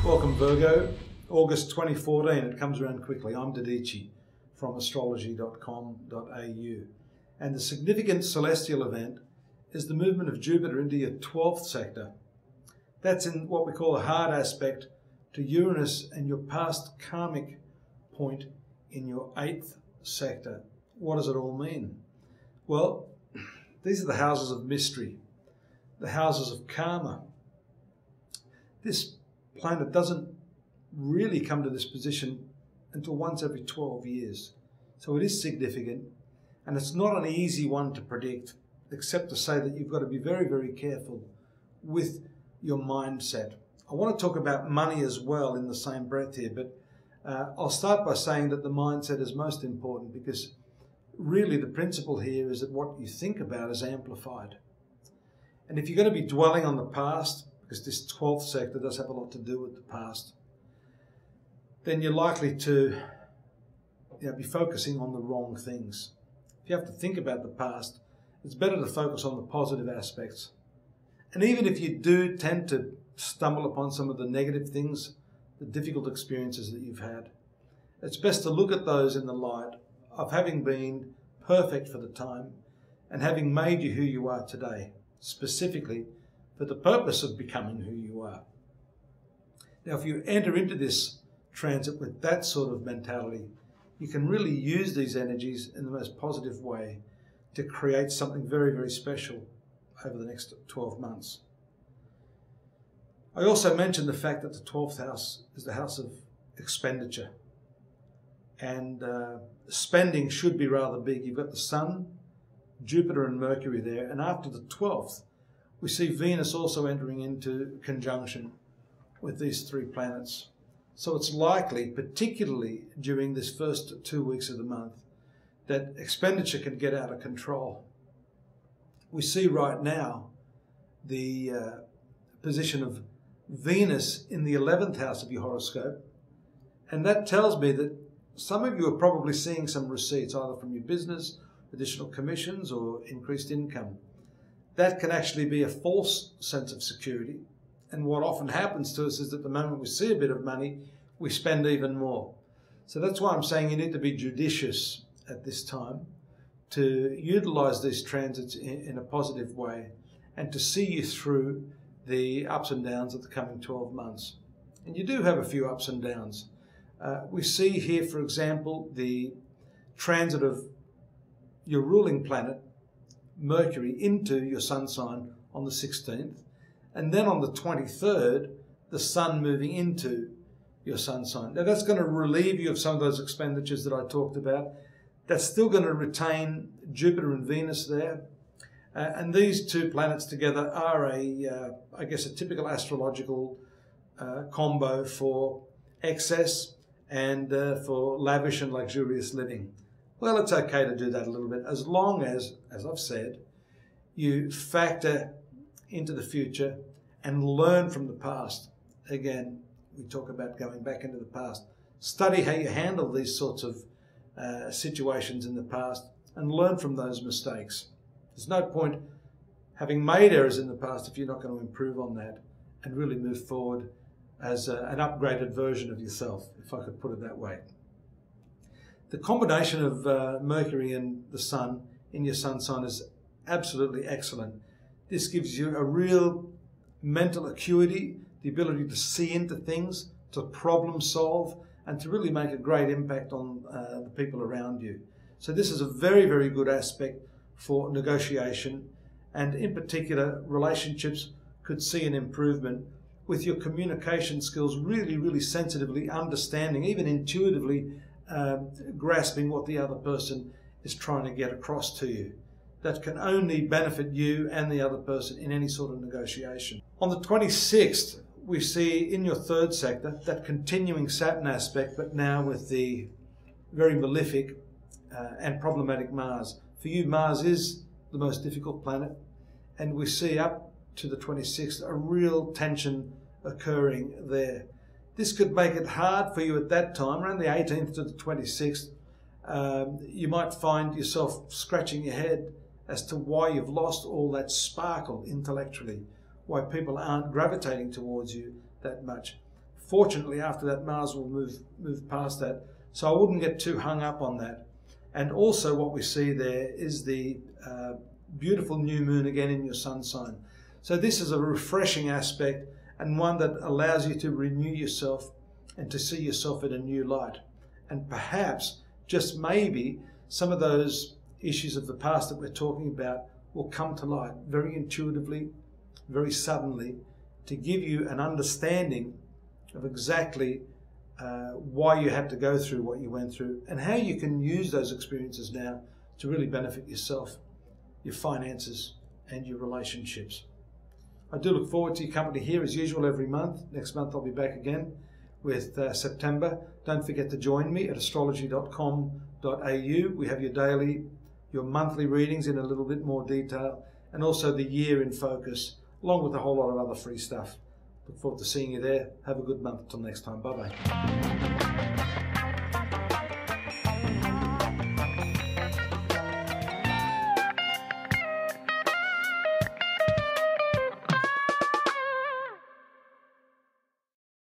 Welcome Virgo, August 2014, it comes around quickly. I'm Dadhichi from astrological.com.au, and the significant celestial event is the movement of Jupiter into your 12th sector. That's in what we call a hard aspect to Uranus and your past karmic point in your 8th sector. What does it all mean? Well, these are the houses of mystery, the houses of karma. This planet doesn't really come to this position until once every 12 years. So it is significant, and it's not an easy one to predict, except to say that you've got to be very, very careful with your mindset. I want to talk about money as well in the same breath here, but I'll start by saying that the mindset is most important, because really the principle here is that what you think about is amplified. And if you're going to be dwelling on the past, because this 12th sector does have a lot to do with the past, then you're likely to be focusing on the wrong things. If you have to think about the past, it's better to focus on the positive aspects. And even if you do tend to stumble upon some of the negative things, the difficult experiences that you've had, it's best to look at those in the light of having been perfect for the time and having made you who you are today, specifically for the purpose of becoming who you are. Now, if you enter into this transit with that sort of mentality, you can really use these energies in the most positive way to create something very, very special over the next 12 months. I also mentioned the fact that the 12th house is the house of expenditure. And spending should be rather big. You've got the Sun, Jupiter and Mercury there, and after the 12th, we see Venus also entering into conjunction with these three planets. So it's likely, particularly during this first 2 weeks of the month, that expenditure can get out of control. We see right now the position of Venus in the 11th house of your horoscope, and that tells me that some of you are probably seeing some receipts, either from your business, additional commissions, or increased income. That can actually be a false sense of security. And what often happens to us is that the moment we see a bit of money, we spend even more. So that's why I'm saying you need to be judicious at this time to utilize these transits in a positive way and to see you through the ups and downs of the coming 12 months. And you do have a few ups and downs. We see here, for example, the transit of your ruling planet, Mercury, into your sun sign on the 16th. And then on the 23rd, the Sun moving into your sun sign. Now that's going to relieve you of some of those expenditures that I talked about. That's still going to retain Jupiter and Venus there. And these two planets together are I guess a typical astrological combo for excess and for lavish and luxurious living. Well, it's okay to do that a little bit, as long as I've said, you factor into the future and learn from the past. Again, we talk about going back into the past. Study how you handle these sorts of situations in the past and learn from those mistakes. There's no point having made errors in the past if you're not going to improve on that and really move forward as an upgraded version of yourself, if I could put it that way. The combination of Mercury and the Sun in your sun sign is absolutely excellent. This gives you a real mental acuity, the ability to see into things, to problem solve, and to really make a great impact on the people around you. So this is a very, very good aspect for negotiation, and in particular, relationships could see an improvement with your communication skills really, really sensitively understanding, even intuitively grasping what the other person is trying to get across to you. That can only benefit you and the other person in any sort of negotiation. On the 26th, we see in your 3rd sector that continuing Saturn aspect, but now with the very malefic and problematic Mars. For you, Mars is the most difficult planet, and we see up to the 26th a real tension occurring there. This could make it hard for you at that time, around the 18th to the 26th. You might find yourself scratching your head as to why you've lost all that sparkle intellectually, why people aren't gravitating towards you that much. Fortunately, after that, Mars will move past that. So I wouldn't get too hung up on that. And also what we see there is the beautiful new moon again in your sun sign. So this is a refreshing aspect and one that allows you to renew yourself and to see yourself in a new light. And perhaps, just maybe, some of those issues of the past that we're talking about will come to light very intuitively, very suddenly, to give you an understanding of exactly why you had to go through what you went through and how you can use those experiences now to really benefit yourself, your finances, and your relationships. I do look forward to your company here as usual every month. Next month I'll be back again with September. Don't forget to join me at astrology.com.au. We have your monthly readings in a little bit more detail, and also the year in focus, along with a whole lot of other free stuff. Look forward to seeing you there. Have a good month. Until next time. Bye-bye.